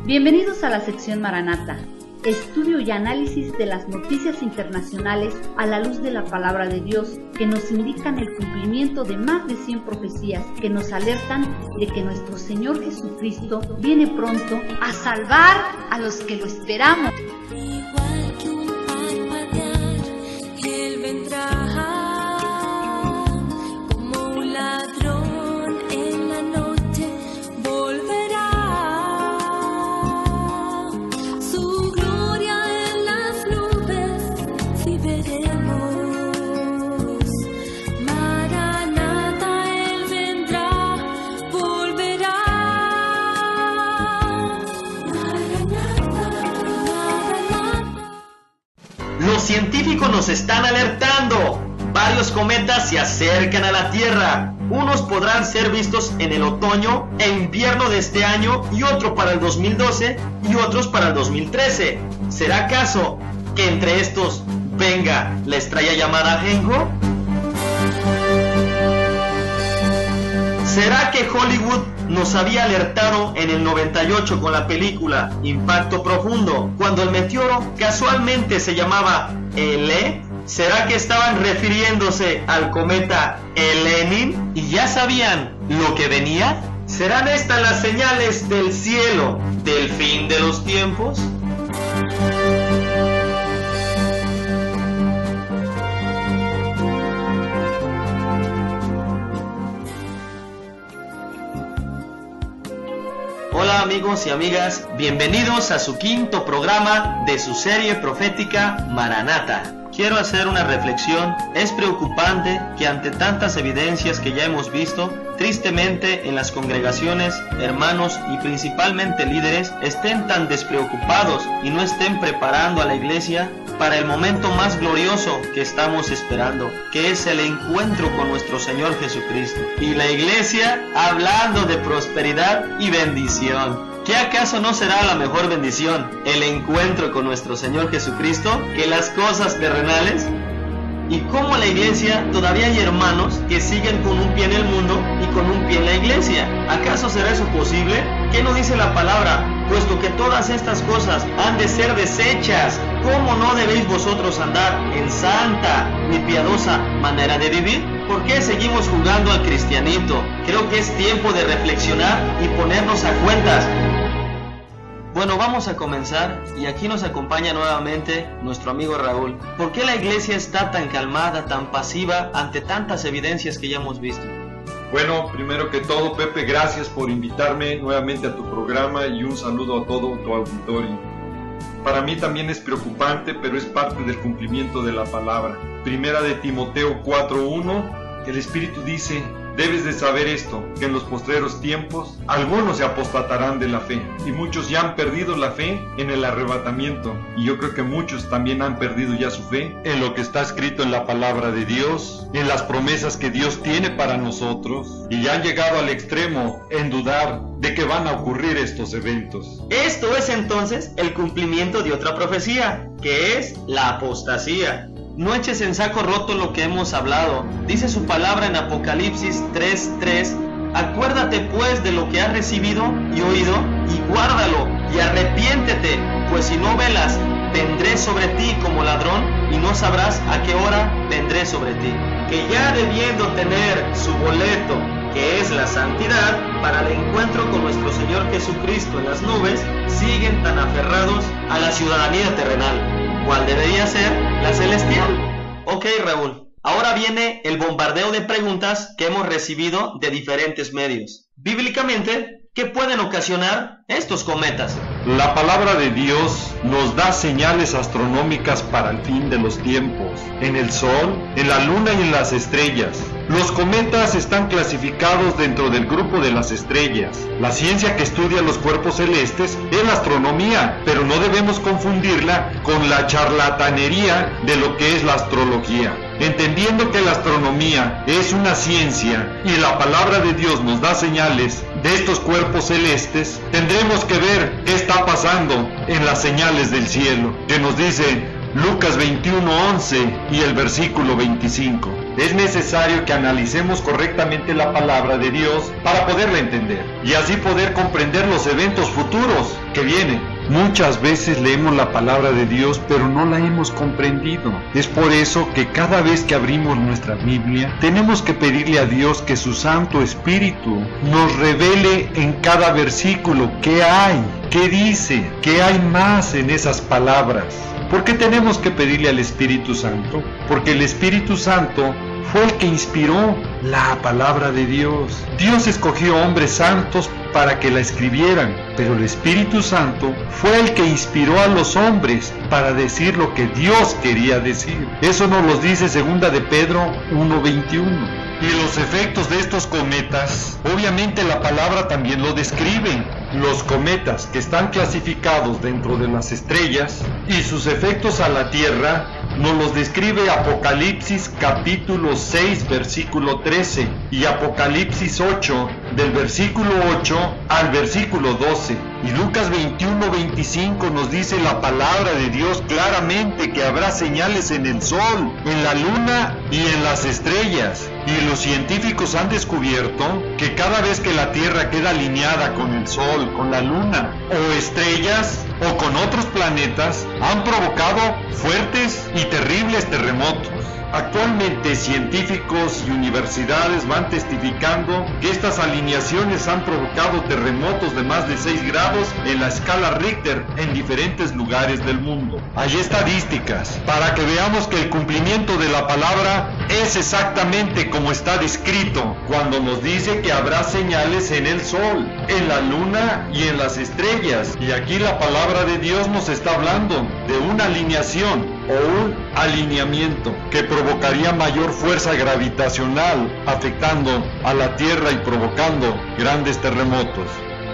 Bienvenidos a la sección Maranata, estudio y análisis de las noticias internacionales a la luz de la palabra de Dios, que nos indican el cumplimiento de más de 100 profecías que nos alertan de que nuestro Señor Jesucristo viene pronto a salvar a los que lo esperamos. Igual que un parpadear, Él vendrá como un ladrón en la noche, volverá. Su gloria en las nubes, sí veremos. Maranata, Él vendrá, volverá. Los científicos nos están alertando. Varios cometas se acercan a la Tierra. Unos podrán ser vistos en el otoño e invierno de este año y otro para el 2012 y otros para el 2013. ¿Será acaso que entre estos venga la estrella llamada Gengo? ¿Será que Hollywood nos había alertado en el 98 con la película Impacto Profundo, cuando el meteoro casualmente se llamaba L? ¿Será que estaban refiriéndose al cometa Elenin y ya sabían lo que venía? ¿Serán estas las señales del cielo del fin de los tiempos? Hola amigos y amigas, bienvenidos a su quinto programa de su serie profética Maranata. Quiero hacer una reflexión. Es preocupante que ante tantas evidencias que ya hemos visto, tristemente en las congregaciones, hermanos y principalmente líderes estén tan despreocupados y no estén preparando a la iglesia para el momento más glorioso que estamos esperando, que es el encuentro con nuestro Señor Jesucristo. Y la iglesia hablando de prosperidad y bendición. ¿Qué acaso no será la mejor bendición el encuentro con nuestro Señor Jesucristo que las cosas terrenales? ¿Y cómo la iglesia todavía hay hermanos que siguen con un pie en el mundo y con un pie en la iglesia? ¿Acaso será eso posible? ¿Qué nos dice la palabra? Puesto que todas estas cosas han de ser desechas, ¿cómo no debéis vosotros andar en santa ni piadosa manera de vivir? ¿Por qué seguimos jugando al cristianito? Creo que es tiempo de reflexionar y ponernos a cuentas. Bueno, vamos a comenzar y aquí nos acompaña nuevamente nuestro amigo Raúl. ¿Por qué la iglesia está tan calmada, tan pasiva ante tantas evidencias que ya hemos visto? Bueno, primero que todo, Pepe, gracias por invitarme nuevamente a tu programa y un saludo a todo tu auditorio. Para mí también es preocupante, pero es parte del cumplimiento de la palabra. Primera de Timoteo 4:1, el Espíritu dice: debes de saber esto, que en los postreros tiempos algunos se apostatarán de la fe, y muchos ya han perdido la fe en el arrebatamiento, y yo creo que muchos también han perdido ya su fe en lo que está escrito en la palabra de Dios, en las promesas que Dios tiene para nosotros, y ya han llegado al extremo en dudar de que van a ocurrir estos eventos. Esto es entonces el cumplimiento de otra profecía, que es la apostasía. No eches en saco roto lo que hemos hablado. Dice su palabra en Apocalipsis 3:3: acuérdate pues de lo que has recibido y oído, y guárdalo, y arrepiéntete, pues si no velas, vendré sobre ti como ladrón, y no sabrás a qué hora vendré sobre ti. Que ya debiendo tener su boleto, que es la santidad, para el encuentro con nuestro Señor Jesucristo en las nubes, siguen tan aferrados a la ciudadanía terrenal. ¿Cuál debería ser la celestial? Ok, Raúl, ahora viene el bombardeo de preguntas que hemos recibido de diferentes medios. Bíblicamente, ¿qué pueden ocasionar estos cometas? La palabra de Dios nos da señales astronómicas para el fin de los tiempos, en el sol, en la luna y en las estrellas. Los cometas están clasificados dentro del grupo de las estrellas. La ciencia que estudia los cuerpos celestes es la astronomía, pero no debemos confundirla con la charlatanería de lo que es la astrología. Entendiendo que la astronomía es una ciencia y la palabra de Dios nos da señales de estos cuerpos celestes, tendremos que ver qué está pasando en las señales del cielo, que nos dice: Lucas 21:11 y el versículo 25. Es necesario que analicemos correctamente la palabra de Dios para poderla entender y así poder comprender los eventos futuros que vienen. Muchas veces leemos la palabra de Dios, pero no la hemos comprendido. Es por eso que cada vez que abrimos nuestra Biblia, tenemos que pedirle a Dios que su Santo Espíritu nos revele en cada versículo qué hay, qué dice, qué hay más en esas palabras. ¿Por qué tenemos que pedirle al Espíritu Santo? Porque el Espíritu Santo fue el que inspiró la palabra de Dios. Dios escogió hombres santos para que la escribieran, pero el Espíritu Santo fue el que inspiró a los hombres para decir lo que Dios quería decir. Eso nos lo dice 2 de Pedro 1:21. Y los efectos de estos cometas, obviamente la palabra también lo describe. Los cometas que están clasificados dentro de las estrellas y sus efectos a la Tierra nos los describe Apocalipsis capítulo 6 versículo 13 y Apocalipsis 8 del versículo 8 al versículo 12. Y Lucas 21:25 nos dice la palabra de Dios claramente que habrá señales en el sol, en la luna y en las estrellas. Y los científicos han descubierto que cada vez que la Tierra queda alineada con el sol, con la luna o estrellas o con otros planetas, han provocado fuertes y terribles terremotos. Actualmente científicos y universidades van testificando que estas alineaciones han provocado terremotos de más de 6 grados en la escala Richter en diferentes lugares del mundo. Hay estadísticas para que veamos que el cumplimiento de la palabra es exactamente como está descrito cuando nos dice que habrá señales en el sol, en la luna y en las estrellas. Y aquí la palabra de Dios nos está hablando de una alineación o un alineamiento que provocaría mayor fuerza gravitacional afectando a la Tierra y provocando grandes terremotos.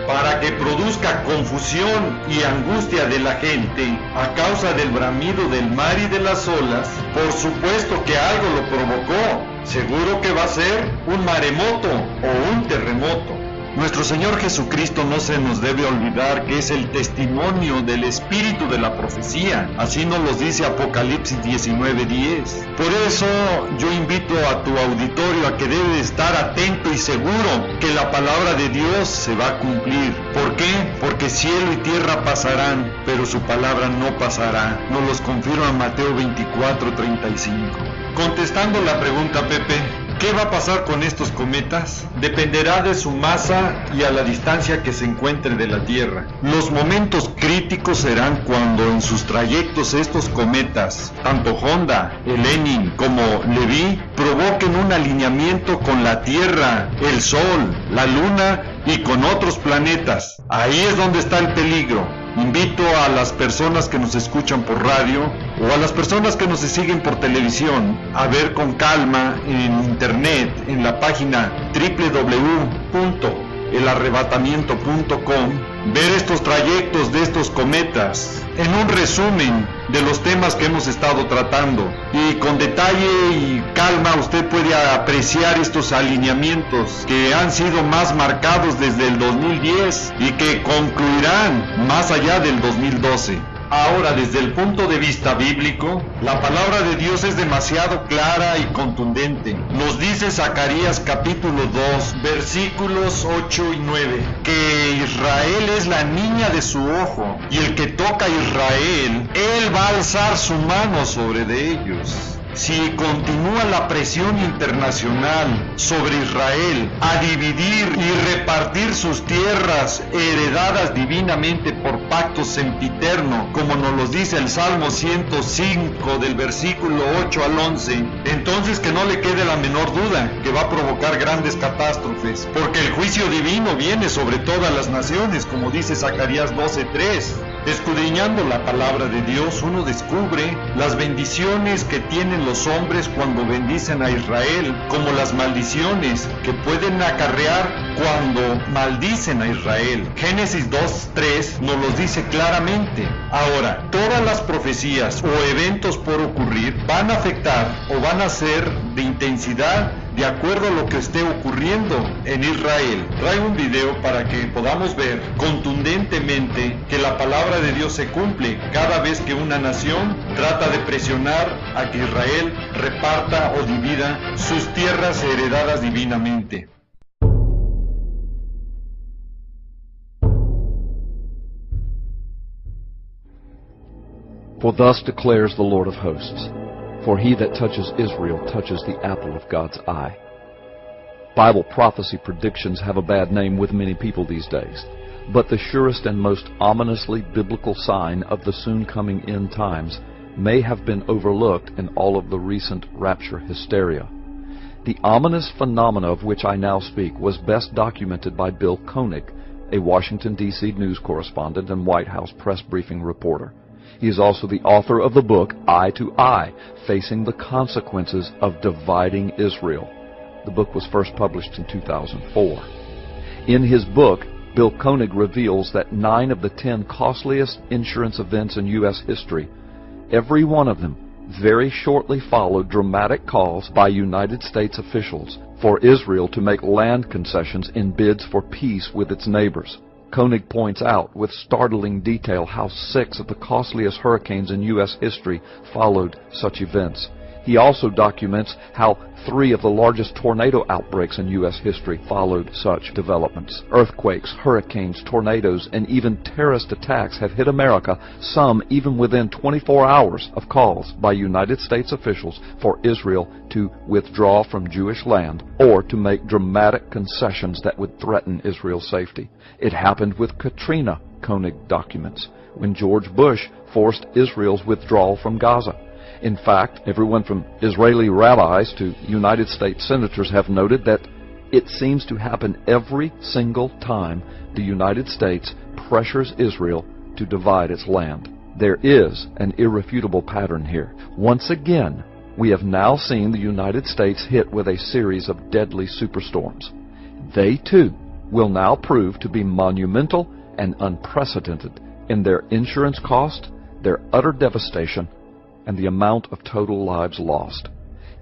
Para que produzca confusión y angustia de la gente a causa del bramido del mar y de las olas, por supuesto que algo lo provocó. Seguro que va a ser un maremoto o un terremoto. Nuestro Señor Jesucristo no se nos debe olvidar que es el testimonio del espíritu de la profecía. Así nos lo dice Apocalipsis 19:10. Por eso yo invito a tu auditorio a que debe estar atento y seguro que la palabra de Dios se va a cumplir. ¿Por qué? Porque cielo y tierra pasarán, pero su palabra no pasará. Nos los confirma Mateo 24:35. Contestando la pregunta, Pepe, ¿qué va a pasar con estos cometas? Dependerá de su masa y a la distancia que se encuentre de la Tierra. Los momentos críticos serán cuando en sus trayectos estos cometas, tanto Honda, Lenin como Levi, provoquen un alineamiento con la Tierra, el Sol, la Luna y con otros planetas. Ahí es donde está el peligro. Invito a las personas que nos escuchan por radio o a las personas que nos siguen por televisión a ver con calma en internet, en la página www.elarrebatamiento.com, ver estos trayectos de estos cometas en un resumen de los temas que hemos estado tratando, y con detalle y calma usted puede apreciar estos alineamientos que han sido más marcados desde el 2010 y que concluirán más allá del 2012. Ahora, desde el punto de vista bíblico, la palabra de Dios es demasiado clara y contundente. Nos dice Zacarías capítulo 2, versículos 8 y 9, que Israel es la niña de su ojo, y el que toca a Israel, él va a alzar su mano sobre de ellos. Si continúa la presión internacional sobre Israel a dividir y repartir sus tierras heredadas divinamente por pacto sempiterno, como nos lo dice el Salmo 105 del versículo 8 al 11, entonces que no le quede la menor duda que va a provocar grandes catástrofes, porque el juicio divino viene sobre todas las naciones, como dice Zacarías 12:3. Escudriñando la palabra de Dios, uno descubre las bendiciones que tienen los hombres cuando bendicen a Israel, como las maldiciones que pueden acarrear cuando maldicen a Israel. Génesis 2:3 nos los dice claramente. Ahora, todas las profecías o eventos por ocurrir van a afectar o van a ser de intensidad de acuerdo a lo que esté ocurriendo en Israel. Traigo un video para que podamos ver contundentemente que la palabra de Dios se cumple cada vez que una nación trata de presionar a que Israel reparta o divida sus tierras heredadas divinamente. For thus declares the Lord of hosts, for he that touches Israel touches the apple of God's eye. Bible prophecy predictions have a bad name with many people these days, but the surest and most ominously biblical sign of the soon coming end times may have been overlooked in all of the recent rapture hysteria. The ominous phenomena of which I now speak was best documented by Bill Koenig, a Washington, D.C. news correspondent and White House press briefing reporter. He is also the author of the book Eye to Eye, Facing the Consequences of Dividing Israel. The book was first published in 2004. In his book, Bill Koenig reveals that 9 of the 10 costliest insurance events in U.S. history, every one of them very shortly followed dramatic calls by United States officials for Israel to make land concessions in bids for peace with its neighbors. Koenig points out with startling detail how 6 of the costliest hurricanes in U.S. history followed such events. He also documents how 3 of the largest tornado outbreaks in U.S. history followed such developments. Earthquakes, hurricanes, tornadoes, and even terrorist attacks have hit America, some even within 24 hours of calls by United States officials for Israel to withdraw from Jewish land or to make dramatic concessions that would threaten Israel's safety. It happened with Katrina, Koenig documents, when George Bush forced Israel's withdrawal from Gaza. In fact, everyone from Israeli rabbis to United States senators have noted that it seems to happen every single time the United States pressures Israel to divide its land. There is an irrefutable pattern here. Once again, we have now seen the United States hit with a series of deadly superstorms. They, too, will now prove to be monumental and unprecedented in their insurance cost, their utter devastation, and the amount of total lives lost.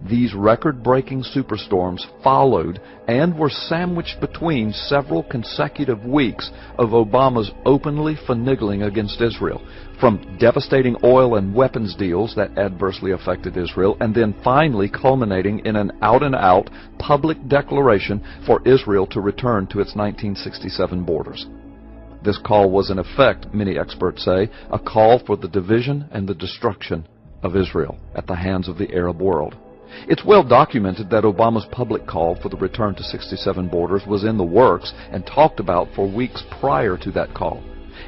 These record-breaking superstorms followed and were sandwiched between several consecutive weeks of Obama's openly finagling against Israel, from devastating oil and weapons deals that adversely affected Israel, and then finally culminating in an out-and-out public declaration for Israel to return to its 1967 borders. This call was in effect, many experts say, a call for the division and the destruction of Israel at the hands of the Arab world. It's well documented that Obama's public call for the return to 67 borders was in the works and talked about for weeks prior to that call.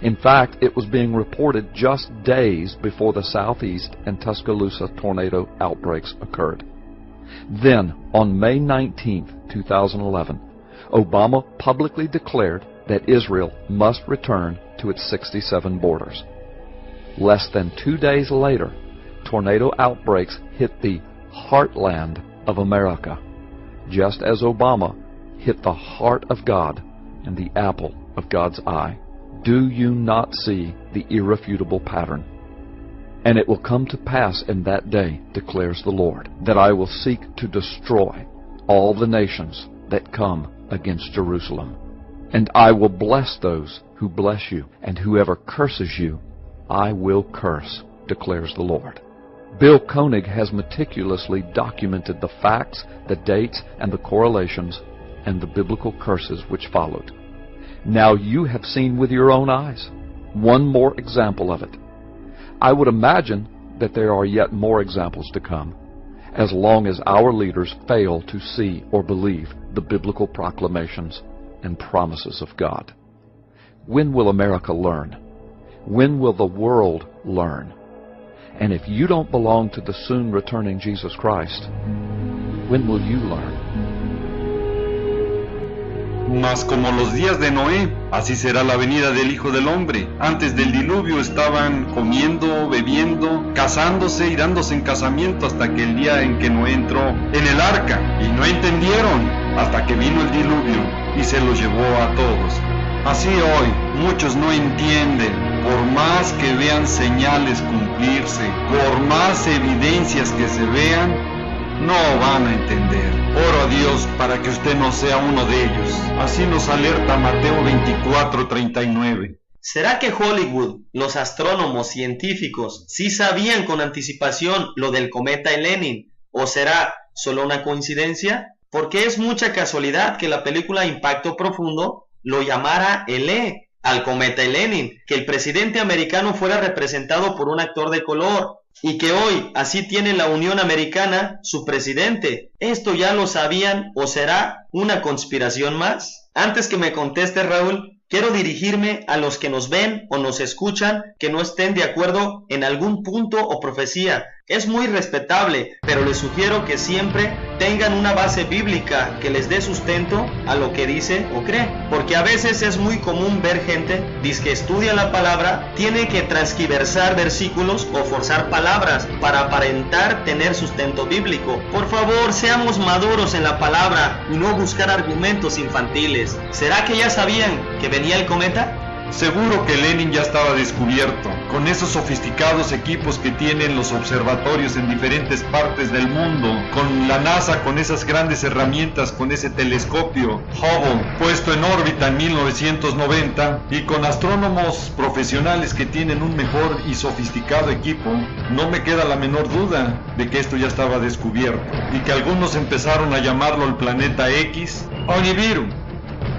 In fact, it was being reported just days before the Southeast and Tuscaloosa tornado outbreaks occurred. Then, on May 19, 2011, Obama publicly declared that Israel must return to its 67 borders. Less than 2 days later, tornado outbreaks hit the heartland of America, just as Obama hit the heart of God and the apple of God's eye. Do you not see the irrefutable pattern? And it will come to pass in that day, declares the Lord, that I will seek to destroy all the nations that come against Jerusalem. And I will bless those who bless you, and whoever curses you, I will curse, declares the Lord. Bill Koenig has meticulously documented the facts, the dates, and the correlations, and the biblical curses which followed. Now you have seen with your own eyes. One more example of it. I would imagine that there are yet more examples to come, as long as our leaders fail to see or believe the biblical proclamations and promises of God. When will America learn? When will the world learn? And if you don't belong to the soon returning Jesus Christ, when will you learn? Mas como los días de Noé, así será la venida del Hijo del Hombre. Antes del diluvio estaban comiendo, bebiendo, casándose y dándose en casamiento hasta que el día en que Noé entró en el arca. Y no entendieron hasta que vino el diluvio y se los llevó a todos. Así hoy, muchos no entienden, por más que vean señales cumplirse, por más evidencias que se vean, no van a entender. Oro a Dios para que usted no sea uno de ellos. Así nos alerta Mateo 24:39. ¿Será que Hollywood, los astrónomos científicos, sí sabían con anticipación lo del cometa Helenin? ¿O será solo una coincidencia? Porque es mucha casualidad que la película Impacto Profundo lo llamara L, al cometa Helenin, que el presidente americano fuera representado por un actor de color, y que hoy así tiene la Unión Americana su presidente. ¿Esto ya lo sabían o será una conspiración más? Antes que me conteste, Raúl, quiero dirigirme a los que nos ven o nos escuchan que no estén de acuerdo en algún punto o profecía. Es muy respetable, pero les sugiero que siempre tengan una base bíblica que les dé sustento a lo que dice o cree. Porque a veces es muy común ver gente que estudia la palabra, tiene que transquiversar versículos o forzar palabras para aparentar tener sustento bíblico. Por favor, seamos maduros en la palabra y no buscar argumentos infantiles. ¿Será que ya sabían que venía el cometa? Seguro que Lenin ya estaba descubierto, con esos sofisticados equipos que tienen los observatorios en diferentes partes del mundo, con la NASA, con esas grandes herramientas, con ese telescopio Hubble puesto en órbita en 1990, y con astrónomos profesionales que tienen un mejor y sofisticado equipo, no me queda la menor duda de que esto ya estaba descubierto, y que algunos empezaron a llamarlo el planeta X o Nibiru.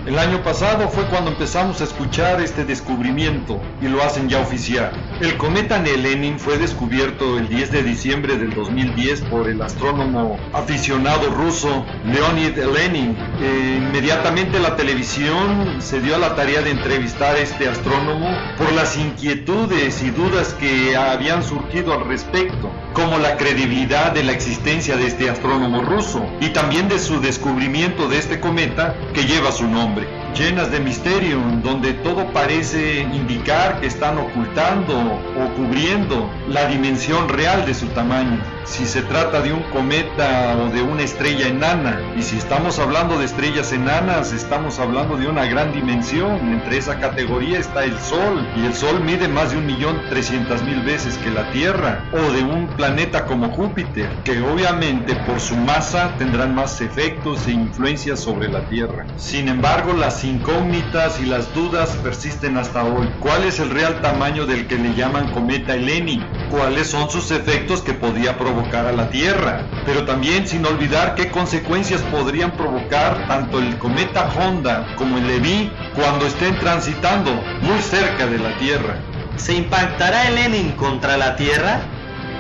El año pasado fue cuando empezamos a escuchar este descubrimiento y lo hacen ya oficial. El cometa Helenin fue descubierto el 10 de diciembre del 2010 por el astrónomo aficionado ruso Leonid Helenin. Inmediatamente la televisión se dio a la tarea de entrevistar a este astrónomo por las inquietudes y dudas que habían surgido al respecto, como la credibilidad de la existencia de este astrónomo ruso y también de su descubrimiento de este cometa que lleva su nombre. Llenas de misterio, donde todo parece indicar que están ocultando o cubriendo la dimensión real de su tamaño. Si se trata de un cometa o de una estrella enana, y si estamos hablando de estrellas enanas, estamos hablando de una gran dimensión. Entre esa categoría está el Sol, y el Sol mide más de 1.300.000 veces que la Tierra, o de un planeta como Júpiter, que obviamente por su masa tendrán más efectos e influencias sobre la Tierra. Sin embargo, las incógnitas y las dudas persisten hasta hoy. ¿Cuál es el real tamaño del que le llaman cometa Helenin? ¿Cuáles son sus efectos que podría provocar a la Tierra? Pero también sin olvidar qué consecuencias podrían provocar tanto el cometa Honda como el Levi cuando estén transitando muy cerca de la Tierra. ¿Se impactará Helenin contra la Tierra?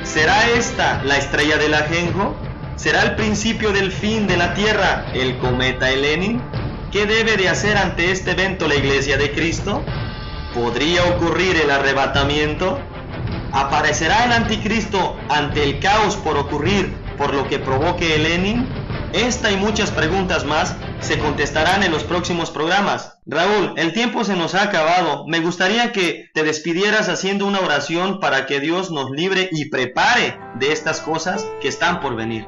¿Será esta la estrella del ajenjo? ¿Será el principio del fin de la Tierra el cometa Helenin? ¿Qué debe de hacer ante este evento la Iglesia de Cristo? ¿Podría ocurrir el arrebatamiento? ¿Aparecerá el anticristo ante el caos por ocurrir por lo que provoque Helenin? Esta y muchas preguntas más se contestarán en los próximos programas. Raúl, el tiempo se nos ha acabado. Me gustaría que te despidieras haciendo una oración para que Dios nos libre y prepare de estas cosas que están por venir.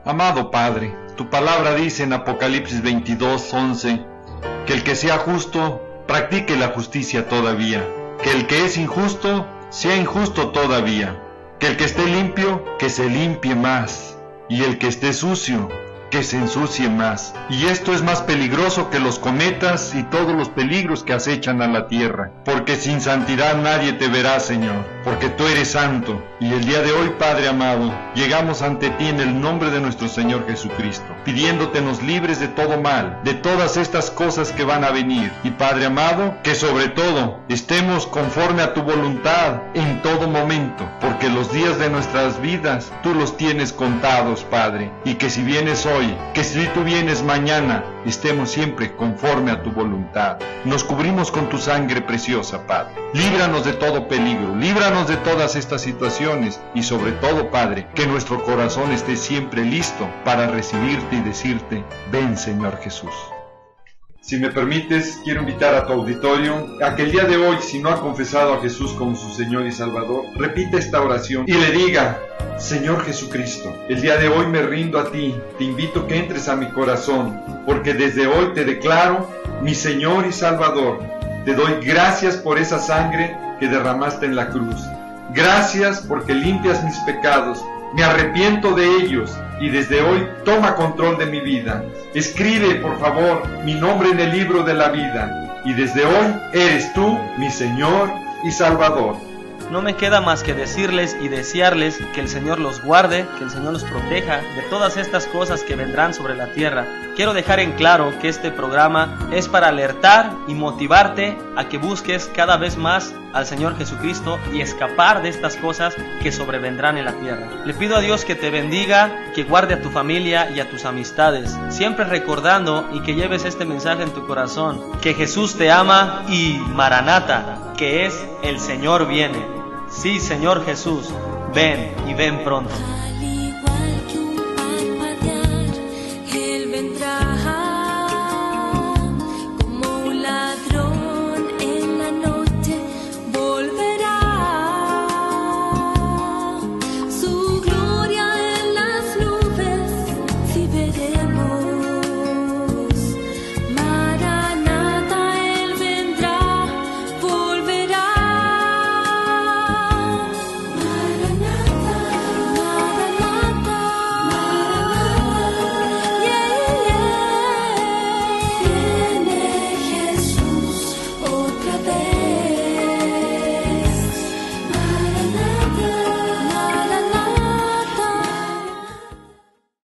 Amado Padre, tu palabra dice en Apocalipsis 22:11 que el que sea justo practique la justicia todavía, que el que es injusto sea injusto todavía, que el que esté limpio que se limpie más, y el que esté sucio que se ensucie más. Y esto es más peligroso que los cometas y todos los peligros que acechan a la tierra, porque sin santidad nadie te verá, Señor, porque tú eres santo. Y el día de hoy, Padre amado, llegamos ante ti en el nombre de nuestro Señor Jesucristo, pidiéndote nos libres de todo mal, de todas estas cosas que van a venir. Y Padre amado, que sobre todo estemos conforme a tu voluntad en todo momento, porque los días de nuestras vidas tú los tienes contados, Padre, y que si vienes hoy, que si tú vienes mañana, estemos siempre conforme a tu voluntad. Nos cubrimos con tu sangre preciosa, Padre. Líbranos de todo peligro, líbranos de todas estas situaciones y sobre todo, Padre, que nuestro corazón esté siempre listo para recibirte y decirte, ven, Señor Jesús. Si me permites, quiero invitar a tu auditorio a que el día de hoy, si no ha confesado a Jesús como su Señor y Salvador, repita esta oración y le diga: Señor Jesucristo, el día de hoy me rindo a ti, te invito que entres a mi corazón, porque desde hoy te declaro mi Señor y Salvador. Te doy gracias por esa sangre que derramaste en la cruz. Gracias porque limpias mis pecados. Me arrepiento de ellos y desde hoy toma control de mi vida. Escribe, por favor, mi nombre en el libro de la vida. Y desde hoy eres tú mi Señor y Salvador. No me queda más que decirles y desearles que el Señor los guarde, que el Señor los proteja de todas estas cosas que vendrán sobre la tierra. Quiero dejar en claro que este programa es para alertar y motivarte a que busques cada vez más al Señor Jesucristo y escapar de estas cosas que sobrevendrán en la tierra. Le pido a Dios que te bendiga, que guarde a tu familia y a tus amistades, siempre recordando y que lleves este mensaje en tu corazón, que Jesús te ama y Maranata, que es el Señor viene. Sí, Señor Jesús, ven y ven pronto.